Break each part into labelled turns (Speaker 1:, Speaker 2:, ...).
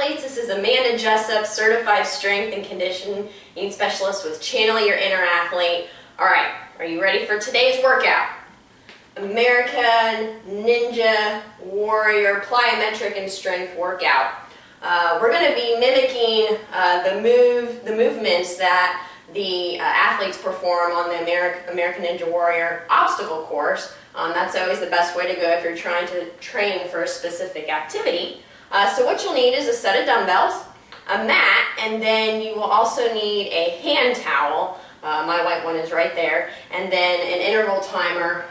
Speaker 1: athletes. This is Amanda Jessop, Certified Strength and Conditioning Specialist with Channel Your Inner Athlete. All right, are you ready for today's workout? American Ninja Warrior Plyometric and Strength workout. We're going to be mimicking the movements that the athletes perform on the American Ninja Warrior obstacle course. That's always the best way to go if you're trying to train for a specific activity. So what you'll need is a set of dumbbells, a mat, and then you will also need a hand towel. My white one is right there. And then an interval timer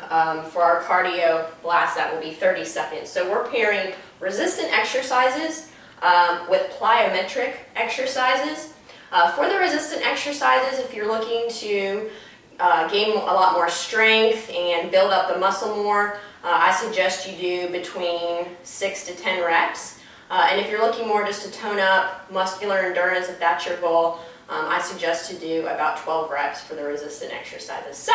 Speaker 1: for our cardio blast that will be 30 seconds. So we're pairing resistant exercises with plyometric exercises. For the resistant exercises, if you're looking to gain a lot more strength and build up the muscle more, I suggest you do between 6 to 10 reps. And if you're looking more just to tone up muscular endurance, if that's your goal, I suggest to do about 12 reps for the resistant exercises. So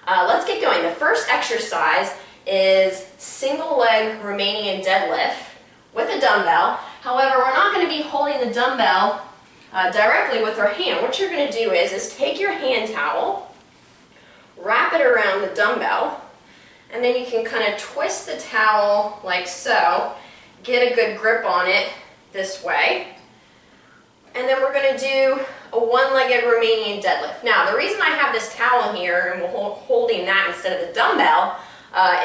Speaker 1: let's get going. The first exercise is single leg Romanian deadlift with a dumbbell. However, we're not going to be holding the dumbbell directly with our hand. What you're going to do is take your hand towel, wrap it around the dumbbell, and then you can kind of twist the towel like so, get a good grip on it this way, and then we're going to do a one-legged Romanian deadlift. Now, the reason I have this towel here and we're holding that instead of the dumbbell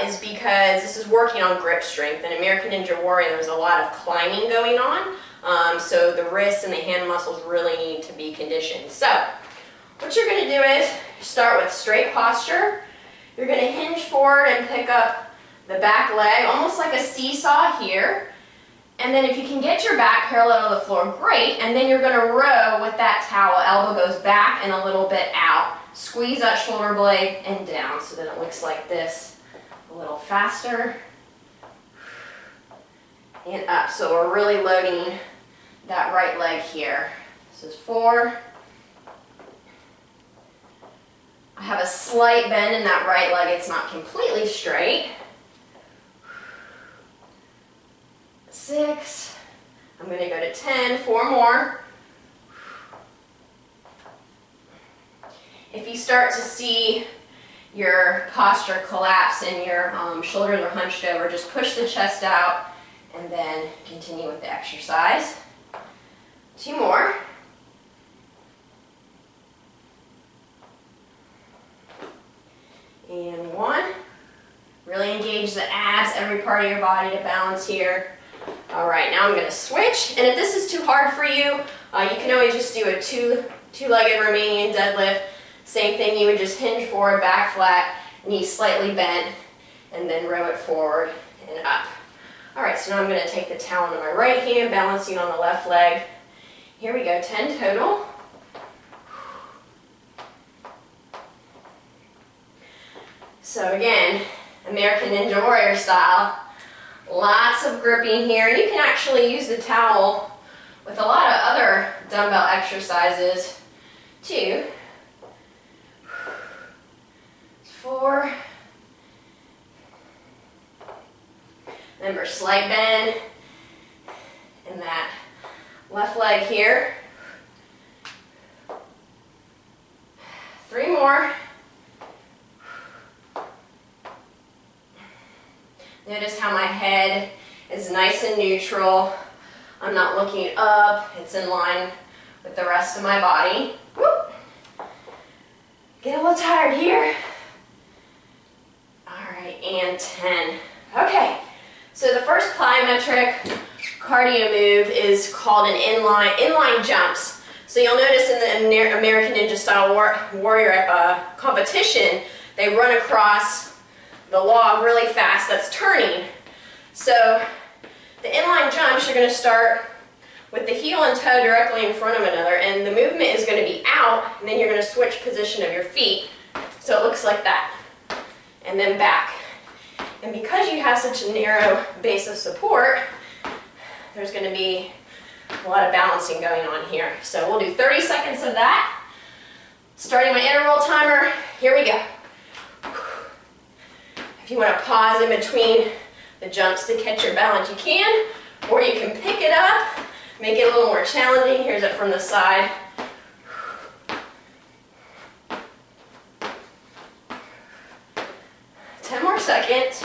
Speaker 1: is because this is working on grip strength. In American Ninja Warrior, there's a lot of climbing going on, so the wrists and the hand muscles really need to be conditioned. So what you're going to do is start with straight posture. You're going to hinge forward and pick up the back leg, almost like a seesaw here. And then if you can get your back parallel to the floor, great. And then you're going to row with that towel. Elbow goes back and a little bit out. Squeeze that shoulder blade and down so that it looks like this. A little faster. And up. So we're really loading that right leg here. This is 4. I have a slight bend in that right leg. It's not completely straight. 6. I'm going to go to 10. 4 more. If you start to see your posture collapse and your shoulders are hunched over, just push the chest out and then continue with the exercise. 2 more. And 1. Really engage the abs, every part of your body to balance here. All right, now I'm going to switch. And if this is too hard for you, you can always just do a two-legged Romanian deadlift. Same thing, you would just hinge forward, back flat, knees slightly bent, and then row it forward and up. All right, so now I'm going to take the towel in my right hand, balancing on the left leg. Here we go, 10 total. So again, American Ninja Warrior style. Lots of gripping here. You can actually use the towel with a lot of other dumbbell exercises too. 4. Remember, slight bend in that left leg here. 3 more. Notice how my head is nice and neutral. I'm not looking up. It's in line with the rest of my body. Whoop. Get a little tired here. All right, and 10. Okay, so the first plyometric cardio move is called an inline jumps. So you'll notice in the American Ninja Style Warrior competition, they run across the log really fast that's turning. So the inline jumps, you're going to start with the heel and toe directly in front of another, and the movement is going to be out, and then you're going to switch position of your feet. So it looks like that. And then back. And because you have such a narrow base of support, there's going to be a lot of balancing going on here. So we'll do 30 seconds of that. Starting my interval timer, here we go. If you want to pause in between the jumps to catch your balance, you can, or you can pick it up, Make it a little more challenging. Here's it from the side. More seconds.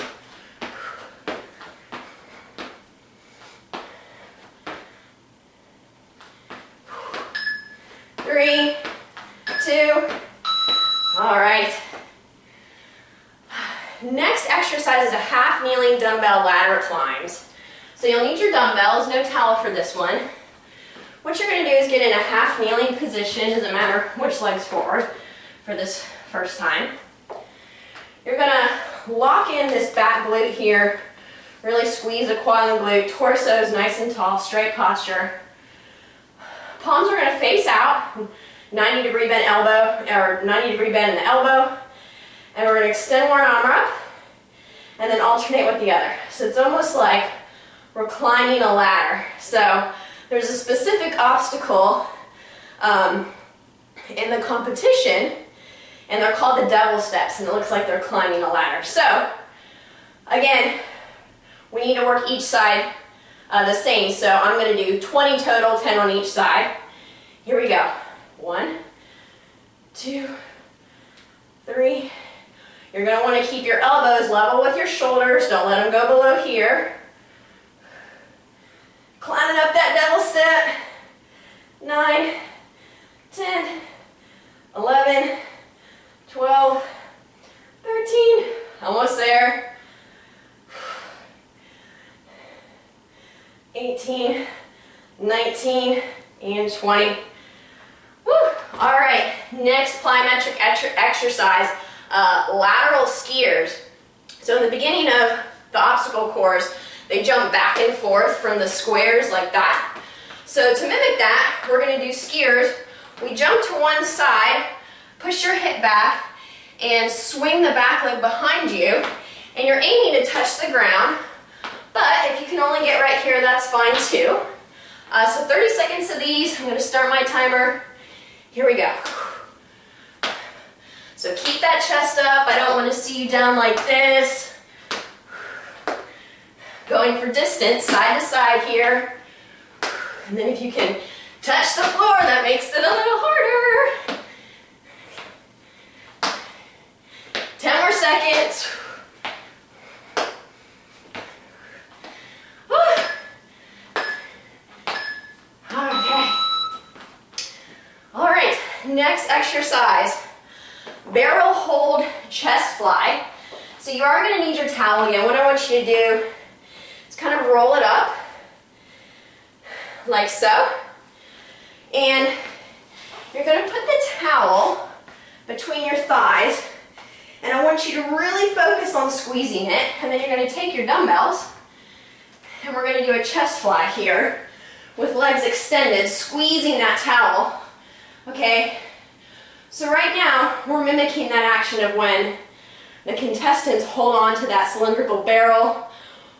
Speaker 1: 3, 2. All right. Next exercise is a half kneeling dumbbell ladder climbs. So you'll need your dumbbells, no towel for this one. What you're going to do is get in a half kneeling position, doesn't matter which leg's forward for this first time. You're going to lock in this back glute here, really squeeze the quad and glute, torso is nice and tall, straight posture. Palms are going to face out, 90-degree bend elbow, or 90-degree bend in the elbow, and we're going to extend one arm up, and then alternate with the other. So it's almost like we're climbing a ladder. So there's a specific obstacle in the competition, and they're called the devil steps, and it looks like they're climbing a ladder. So, again, we need to work each side the same. So I'm going to do 20 total, 10 on each side. Here we go. 1, 2, 3. You're going to want to keep your elbows level with your shoulders. Don't let them go below here. Climbing up that devil step. 9, 10, 11, 12, 13, almost there. 18, 19, and 20. Woo. All right, next plyometric exercise, lateral skiers. So in the beginning of the obstacle course, they jump back and forth from the squares like that. So to mimic that, we're going to do skiers. We jump to one side, push your hip back, and swing the back leg behind you, and you're aiming to touch the ground, but if you can only get right here, that's fine too. So 30 seconds of these. I'm going to start my timer. Here we go. So keep that chest up. I don't want to see you down like this. Going for distance, side to side here. And then if you can touch the floor, that makes it a little harder. 10 more seconds. Okay. All right, next exercise, barrel hold chest fly. So you are going to need your towel again. What I want you to do is kind of roll it up like so. And you're going to put the towel between your thighs. And I want you to really focus on squeezing it. And then you're going to take your dumbbells and we're going to do a chest fly here with legs extended, squeezing that towel. Okay? So right now, we're mimicking that action of when the contestants hold on to that cylindrical barrel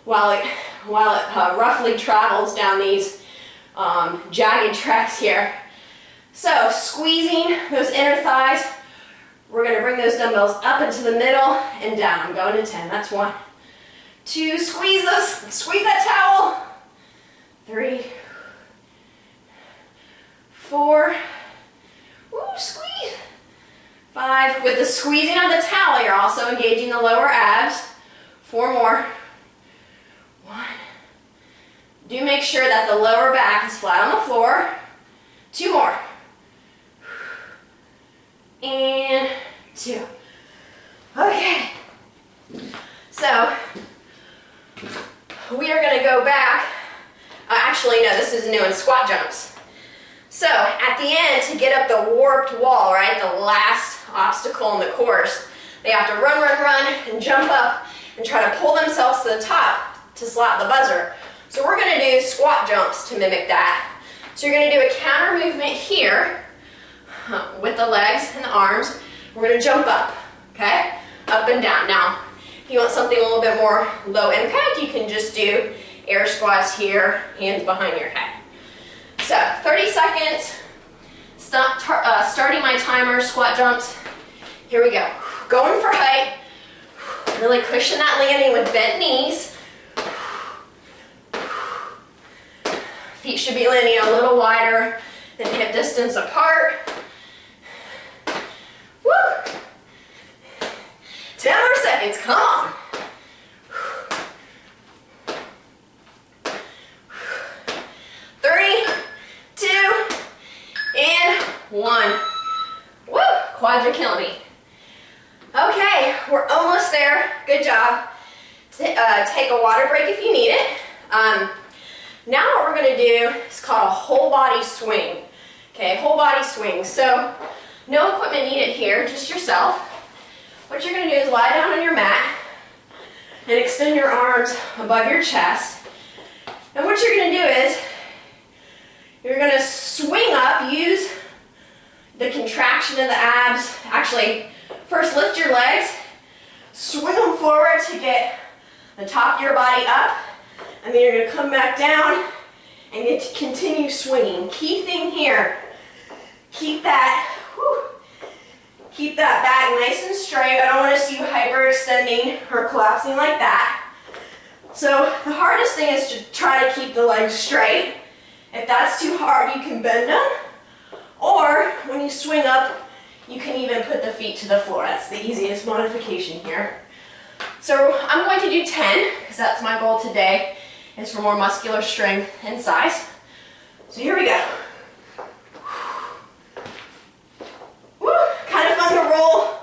Speaker 1: while it roughly travels down these jagged tracks here. So squeezing those inner thighs. We're going to bring those dumbbells up into the middle and down. I'm going to 10. That's 1. 2, squeeze that towel. 3, 4, woo, squeeze. 5, with the squeezing of the towel, you're also engaging the lower abs. 4 more. 1. Do make sure that the lower back is flat on the floor. 2 more. And 2. Okay. So, we are going to go back. Actually, no, this is new in squat jumps. So, at the end, to get up the warped wall, right, the last obstacle in the course, they have to run, and jump up and try to pull themselves to the top to slap the buzzer. So we're going to do squat jumps to mimic that. So you're going to do a counter movement here with the legs and the arms. We're going to jump up, okay? Up and down. Now, if you want something a little bit more low impact, you can just do air squats here, hands behind your head. So 30 seconds, starting my timer, squat jumps. Here we go. Going for height. Really cushion that landing with bent knees. Feet should be landing a little wider than hip distance apart. Woo! 10 more seconds, come on. 3, 2, and 1. Woo! Quads are killing me. Okay, we're almost there. Good job. Take a water break if you need it. Now what we're going to do is called a whole body swing. Okay, whole body swing. So no equipment needed here, just yourself. What you're going to do is lie down on your mat and extend your arms above your chest. And what you're going to do is you're going to swing up, use the contraction of the abs. Actually, first lift your legs, swing them forward to get the top of your body up, and then you're going to come back down and get to continue swinging. Key thing here, keep that back nice and straight. I don't want to see you hyperextending or collapsing like that. So the hardest thing is to try to keep the legs straight. If that's too hard, you can bend them. Or when you swing up, you can even put the feet to the floor. That's the easiest modification here. So I'm going to do 10, because that's my goal today, is for more muscular strength and size. So here we go. Woo, kind of fun to roll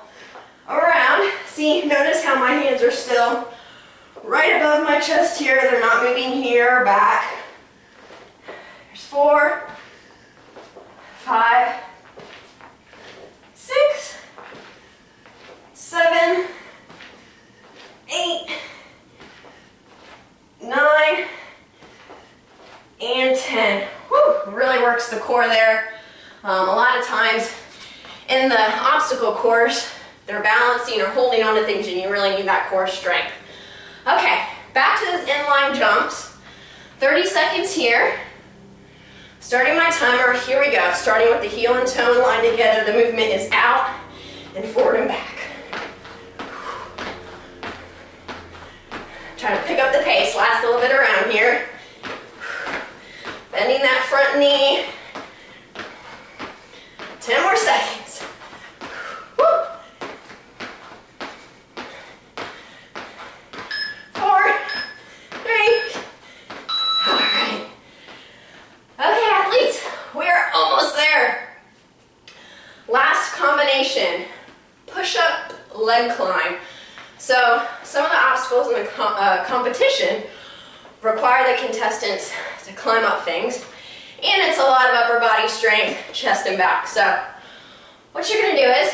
Speaker 1: around. See, notice how my hands are still right above my chest here. They're not moving here or back. There's 4, 5, 6, 7, 8, 9, and 10. Woo, really works the core there. A lot of times in the obstacle course, they're balancing or holding on to things and you really need that core strength. Okay, back to those inline jumps. 30 seconds here. Starting my timer, here we go. Starting with the heel and toe line together. The movement is out and forward and back. Trying to pick up the pace, last little bit around here. Bending that front knee. 10 more seconds. Woo. 4, 3. All right. Okay, athletes, we are almost there. Last combination, push-up, leg climb. So some of the obstacles in the competition require the contestants to climb up things, and it's a lot of upper body strength, chest and back. So what you're going to do is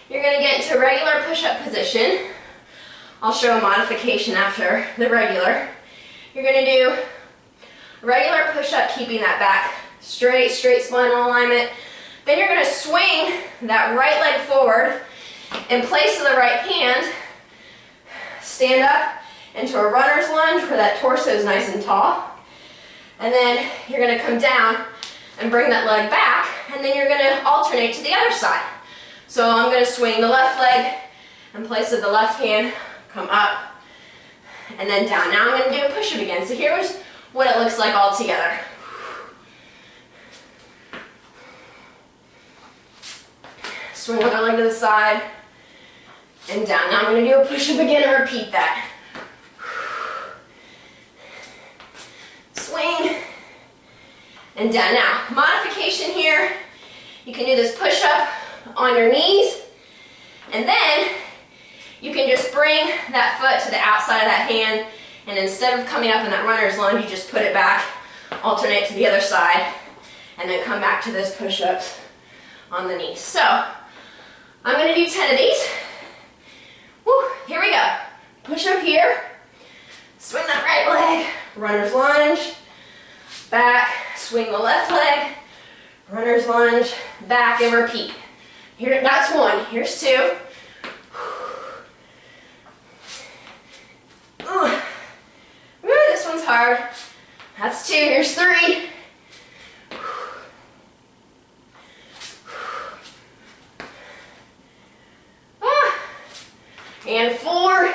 Speaker 1: you're going to get into regular push-up position. I'll show a modification after the regular. You're going to do regular push-up, keeping that back straight spinal alignment. Then you're going to swing that right leg forward in place of the right hand. Stand up into a runner's lunge where that torso is nice and tall. And then you're going to come down and bring that leg back, and then you're going to alternate to the other side. So I'm going to swing the left leg in place of the left hand, come up, and then down. Now I'm going to do a push-up again. So here's what it looks like all together. Swing one leg to the side, and down. Now I'm going to do a push-up again and repeat that. Swing, and down. Now, modification here, you can do this push-up on your knees, and then you can just bring that foot to the outside of that hand, and instead of coming up in that runner's lunge, you just put it back, alternate to the other side, and then come back to those push-ups on the knees. So, I'm going to do 10 of these. Woo, here we go. Push up here, swing that right leg, runner's lunge, back, swing the left leg, runner's lunge, back, and repeat. Here, that's 1. Here's 2. Ooh, this one's hard. That's 2. Here's 3. And 4.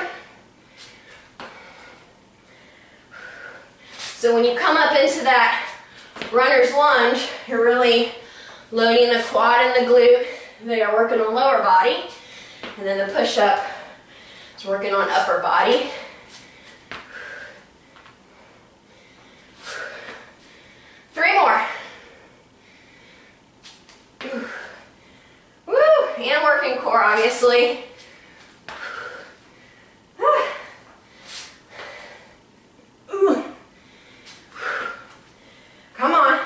Speaker 1: So when you come up into into that runner's lunge, you're really loading the quad and the glute. They are working on lower body. And then the push-up is working on upper body. Three more. Woo! And working core, obviously. Come on.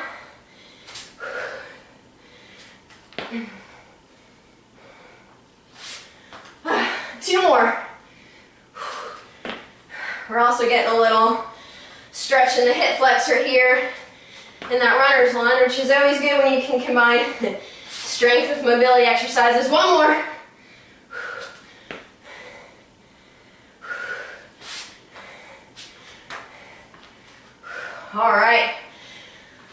Speaker 1: Two more. We're also getting a little stretch in the hip flexor here in that runner's lunge, which is always good when you can combine strength with mobility exercises. One more. All right.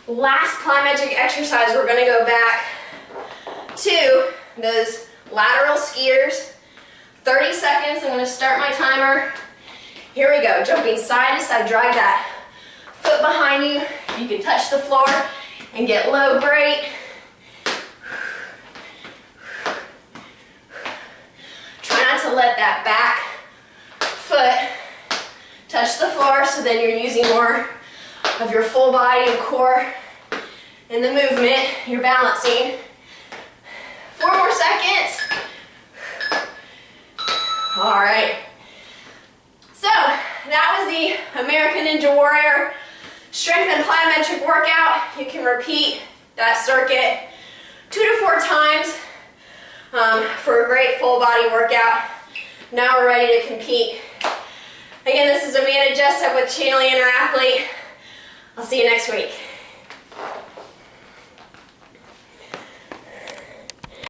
Speaker 1: Last plyometric exercise, we're going to go back to those lateral skiers. 30 seconds. I'm going to start my timer. Here we go. Jumping side to side. Drag that foot behind you. You can touch the floor and get low. Great. Try not to let that back foot touch the floor, so then you're using more of your full body and core in the movement. You're balancing. 4 more seconds. All right. So that was the American Ninja Warrior strength and plyometric workout. You can repeat that circuit 2 to 4 times for a great full body workout. Now we're ready to compete. Again, this is Amanda Jessop with Channeling Inner Athlete. I'll see you next week.